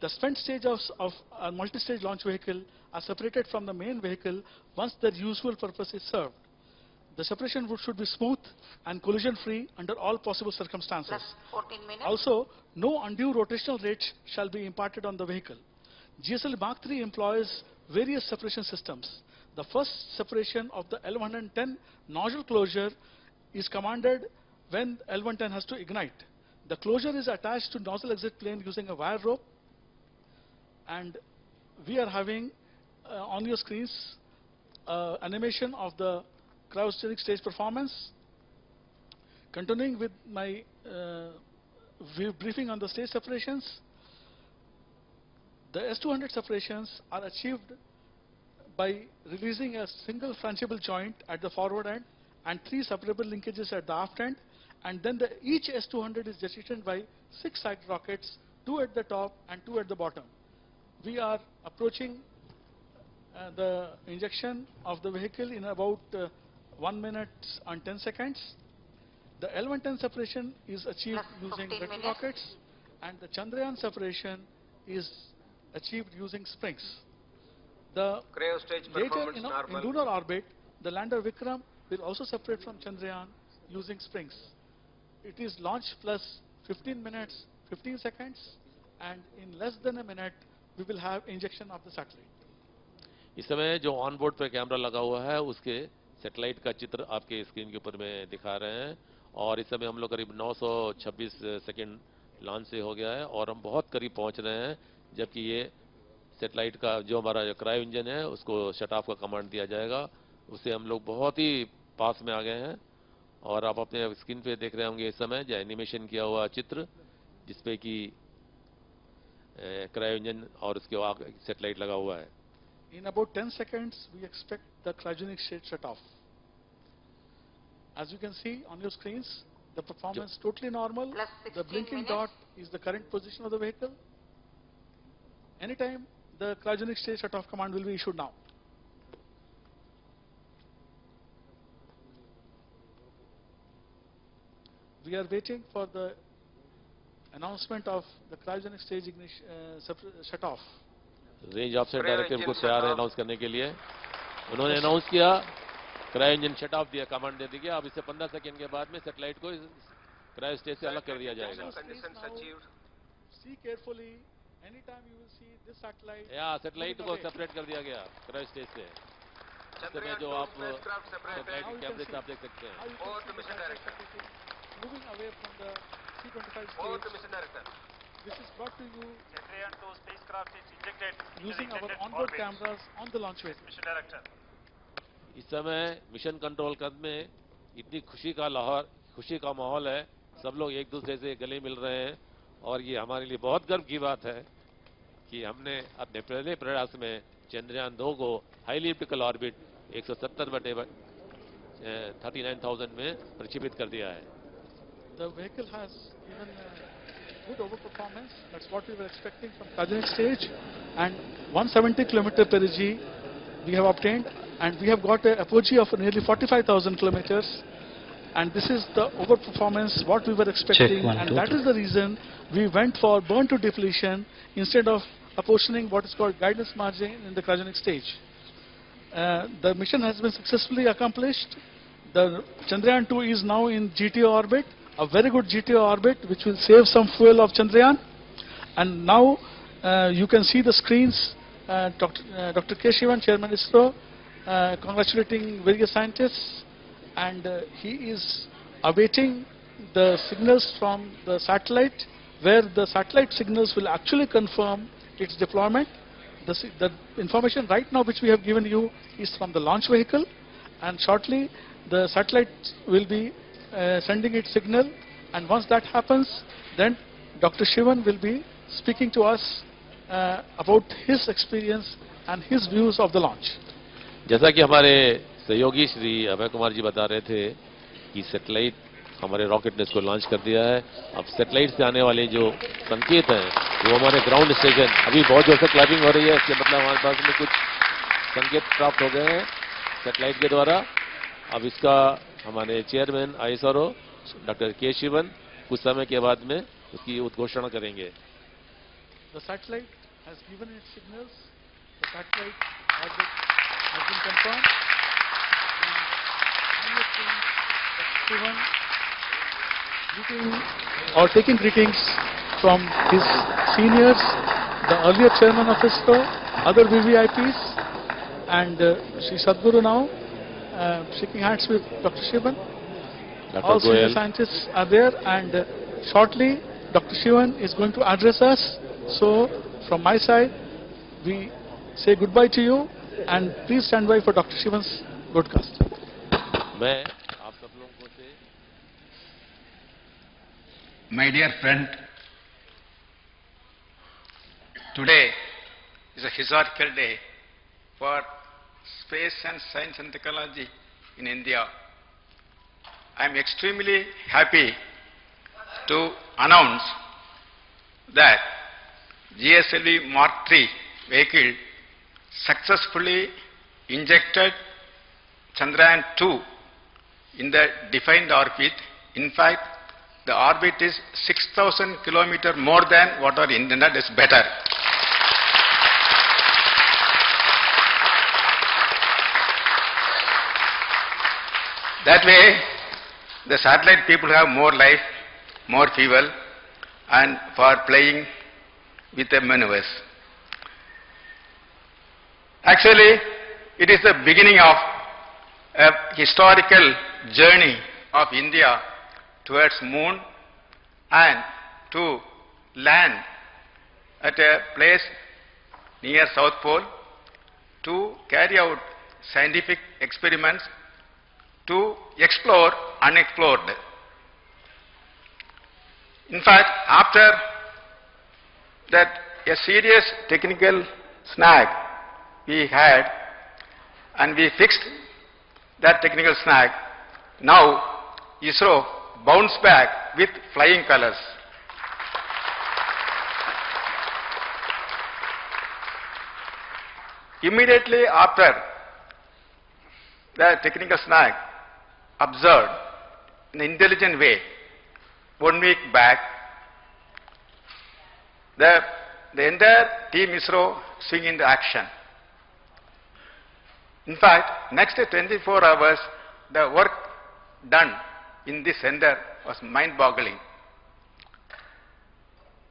The spent stage of a multi-stage launch vehicle are separated from the main vehicle once their usual purpose is served. The separation should be smooth and collision-free under all possible circumstances. Plus 14 minutes. Also, no undue rotational rate shall be imparted on the vehicle. GSLV-Mk III employs various separation systems. The first separation of the L110 nozzle closure is commanded when L110 has to ignite. The closure is attached to nozzle exit plane using a wire rope, and we are having on your screens animation of the cryogenic stage performance. Continuing with my briefing on the stage separations, the S200 separations are achieved by releasing a single frangible joint at the forward end and 3 separable linkages at the aft end, and then each S200 is jettisoned by 6 side rockets, 2 at the top and 2 at the bottom. We are approaching the injection of the vehicle in about 1 minute and 10 seconds. The L110 separation is achieved using metal rockets, and the Chandrayaan separation is achieved using springs. The Cryo stage later performance in normal. lunar orbit, the lander Vikram will also separate from Chandrayaan using springs. It is launch plus 15 minutes, 15 seconds, and in less than a minute, we will have injection of the satellite. इस समय जो on board पे camera लगा हुआ है उसके satellite का चित्र आपके स्क्रीन के ऊपर में दिखा रहे हैं, और इस समय हम लोग करीब 926 सेकंड लॉन्च से हो गया है और हम बहुत करीब पहुंच रहे हैं, जबकि ये सैटेलाइट का जो हमारा क्रायो इंजन है उसको शट ऑफ का कमांड दिया जाएगा, उससे हम लोग बहुत ही पास में आ गए हैं। और आप अपने स्क्रीन पे देख रहे होंगे इस समय जो एनिमेशन किया हुआ चित्र, जिसपे कि क्रायो इंजन और उसके आगे सैटेलाइट लगा हुआ है। In about 10 seconds, we expect the cryogenic state shut off. As you can see on your screens, the performance totally normal. The blinking dot is the current position of the vehicle. Anytime the cryogenic state shut off command will be issued now. We are waiting for the announcement of the cryogenic stage shut off. Range of set director को तैयार है announce करने के लिए। उन्होंने announce किया, cryo engine shut off दिया, command दे दिया। अब इससे 15 सेकंड के बाद में सैटेलाइट को क्रायो स्टेज से अलग कर दिया जाएगा। See carefully. Anytime you will see this satellite. या सैटेलाइट को सेपरेट कर दिया गया क्रायो स्टेज से। इसमें जो आप सैटेलाइट कैमरे से आप देख सकते हैं। Moving away from the C-25 stage. This is brought to you Chandrayaan 2 spacecraft is injected using our onboard cameras on the launch vehicle. Mission Director. इस समय मिशन कंट्रोल कद में इतनी खुशी का माहौल है, सब लोग एक दूसरे से गले मिल रहे हैं, और ये हमारे लिए बहुत गर्व की बात है कि हमने अपने पहले प्रयास में चंद्रयान 2 को हाईली एलिप्टिकल ऑर्बिट 170/39,000 में प्रक्षेपित कर दिया है। The vehicle has given good overperformance. That's what we were expecting from cryogenic stage, and 170 km per g we have obtained, and we have got an apogee of nearly 45,000 kilometers, and this is the overperformance what we were expecting, and that is the reason we went for burn to depletion instead of apportioning what is called guidance margin in the cryogenic stage. The mission has been successfully accomplished. The Chandrayaan 2 is now in GTO orbit, a very good GTO orbit which will save some fuel of Chandrayaan. And now you can see the screens, Dr. K. Shivan, Chairman ISRO, congratulating various scientists, and he is awaiting the signals from the satellite, where the satellite signals will actually confirm its deployment. The information right now which we have given you is from the launch vehicle, and shortly the satellite will be sending its signal, and once that happens, then Dr. Shivan will be speaking to us about his experience and his views of the launch. जैसा कि हमारे सहयोगी श्री अभय कुमार जी बता रहे थे कि satellite हमारे rocket ने इसको लॉन्च कर दिया है। अब सैटेलाइट से आने वाले जो संकेत हैं वो हमारे ग्राउंड स्टेशन, अभी बहुत जोर से क्लैपिंग हो रही है, इसके मतलब हमारे पास में कुछ संकेत प्राप्त हो गए हैं सैटेलाइट के द्वारा। अब इसका हमारे चेयरमैन ISRO डॉक्टर के शिवन कुछ समय के बाद में उसकी उद्घोषणा करेंगे। The satellite has given its signals. The satellite orbit has been confirmed. And taking greetings from his seniors, the earlier chairman of ISRO, other VVIPs, and Shri Sadhguru now, shaking hands with Dr. Shivan. All senior scientists are there, and shortly Dr. Shivan is going to address us. So, from my side, we say goodbye to you, and please stand by for Dr. Shivan's broadcast. My dear friend, today is a historical day for space and science and technology in India. I am extremely happy to announce that GSLV-Mk III vehicle successfully injected Chandrayaan II in the defined orbit. In fact, the orbit is 6,000 kilometers more than what our internet is better. That way, the satellite people have more life, more fuel, and for playing with the maneuvers. Actually, it is the beginning of a historical journey of India towards moon and to land at a place near South Pole to carry out scientific experiments to explore unexplored. In fact, after that a serious technical snag we had and we fixed that technical snag, now ISRO bounced back with flying colors. Immediately after the technical snag observed in an intelligent way, 1 week back, the entire team ISRO swing into action. In fact, next 24 hours, the work done in this center was mind-boggling.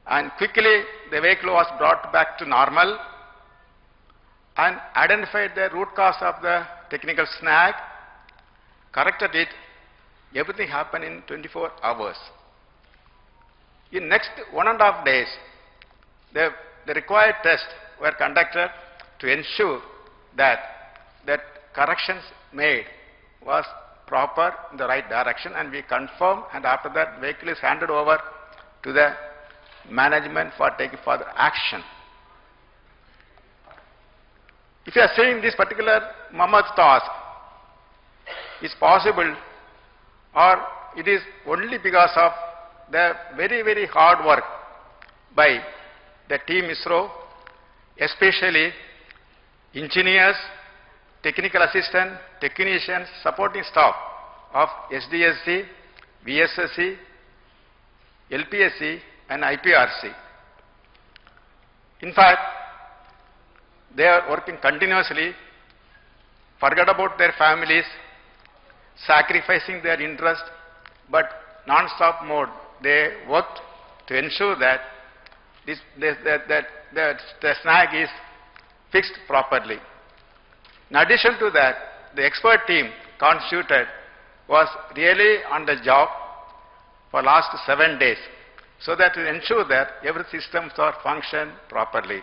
And quickly, the vehicle was brought back to normal and identified the root cause of the technical snag, corrected it. Everything happened in 24 hours. In next 1.5 days, the required tests were conducted to ensure that corrections made was proper in the right direction, and we confirm, and after that vehicle is handed over to the management for taking further action. If you are saying this particular mammoth task is possible, or it is only because of the very, very hard work by the team ISRO, especially engineers, technical assistant, technicians, supporting staff of SDSC, VSSC, LPSC and IPRC. In fact, they are working continuously, forget about their families, sacrificing their interest, but non-stop mode. They worked to ensure that the snag is fixed properly. In addition to that, the expert team constituted was really on the job for last 7 days, so that to ensure that every systems are function properly.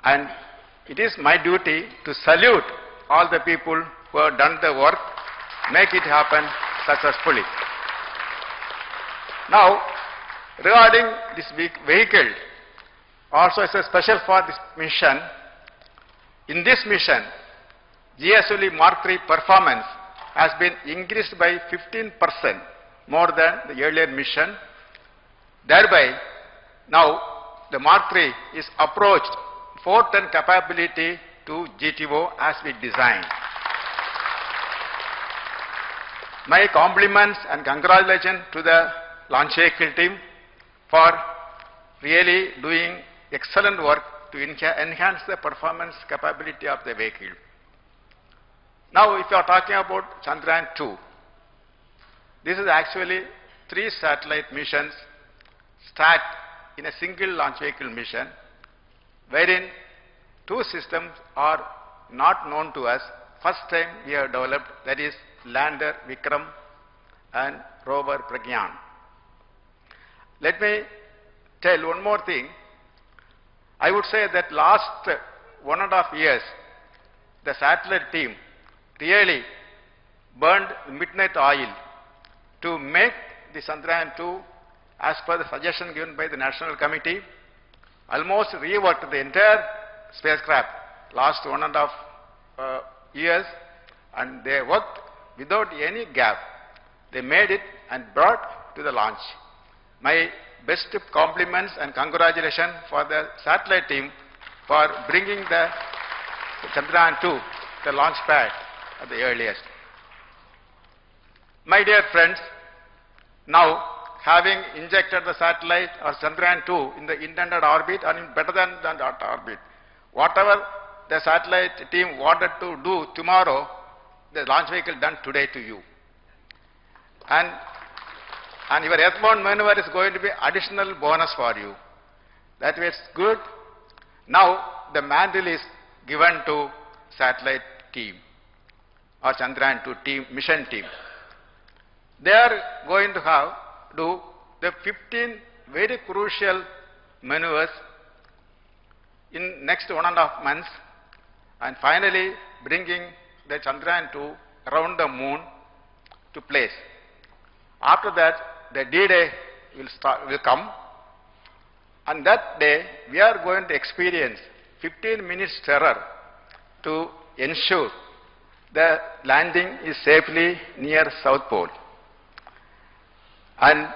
And it is my duty to salute all the people who have done the work, make it happen successfully. Now, regarding this vehicle, also it's a special for this mission. In this mission, GSLV-Mk III performance has been increased by 15% more than the earlier mission. Thereby, now the Mk III is approached 4-ton capability to GTO as we designed. My compliments and congratulations to the launch vehicle team for really doing excellent work to enhance the performance capability of the vehicle. Now, if you are talking about Chandrayaan 2, this is actually 3 satellite missions stacked in a single launch vehicle mission, wherein 2 systems are not known to us. First time we have developed, that is lander Vikram and rover Pragyan. Let me tell one more thing. I would say that last 1.5 years, the satellite team really burned midnight oil to make the Chandrayaan 2 as per the suggestion given by the National Committee, almost reworked the entire spacecraft last 1.5 years, and they worked without any gap. They made it and brought to the launch. My best compliments and congratulations for the satellite team for bringing the Chandrayaan 2 the launch pad at the earliest. My dear friends, now having injected the satellite or Chandrayaan 2 in the intended orbit and in better than that orbit, whatever the satellite team wanted to do tomorrow, the launch vehicle done today to you. And your earthbound maneuver is going to be additional bonus for you. That way it's good. Now the mantle is given to satellite team or Chandrayaan 2 team, mission team. They are going to do the 15 very crucial maneuvers in next 1.5 months, and finally bringing the Chandrayaan 2 around the moon to place. After that, the D-Day will come, and that day we are going to experience 15 minutes terror to ensure the landing is safely near South Pole. And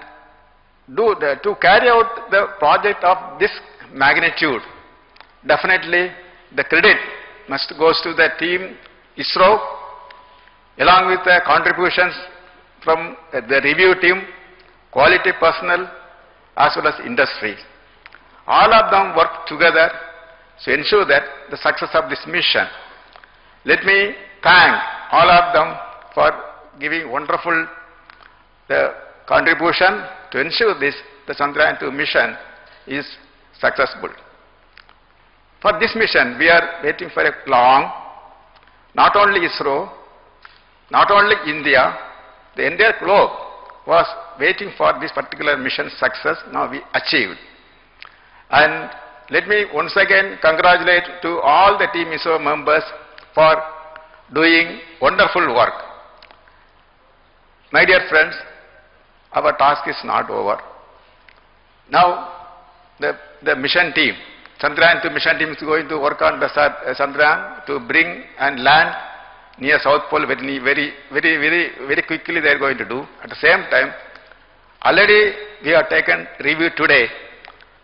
to carry out the project of this magnitude, definitely the credit must go to the team ISRO, along with the contributions from the review team, quality personnel, as well as industry. All of them work together to ensure that the success of this mission. Let me thank all of them for giving wonderful contribution to ensure the Chandrayaan 2 mission is successful. For this mission, we are waiting for a long, not only ISRO, not only India, the entire globe was waiting for this particular mission success. Now we achieved. And let me once again congratulate to all the team ISRO members for doing wonderful work. My dear friends, our task is not over. Now the mission team, Chandrayaan 2 mission team is going to work on the Chandrayaan to bring and land near South Pole very quickly. They are going to do. At the same time, already we have taken review today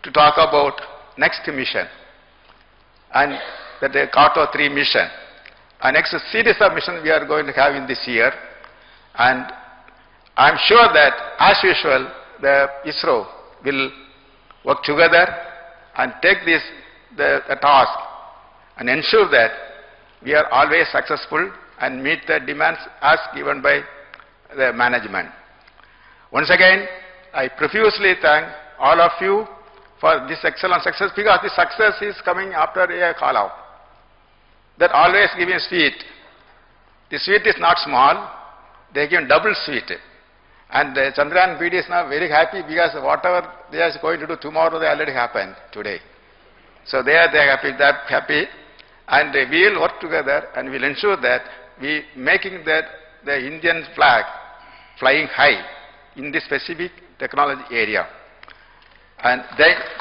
to talk about next mission, and that the Kato 3 mission. And next series of missions we are going to have in this year, and I am sure that as usual the ISRO will work together and take the task and ensure that we are always successful and meet the demands as given by the management. Once again, I profusely thank all of you for this excellent success, because the success is coming after a call-out. That always give a sweet. The sweet is not small, they give double sweet. And the Chandrayaan PD is now very happy, because whatever they are going to do tomorrow, they already happened today. So they are happy, and we will work together and we will ensure that we making the Indian flag flying high in this specific technology area. And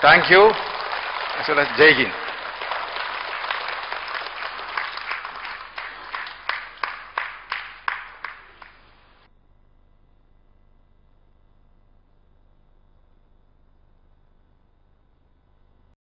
thank you, as well as Jai Hind.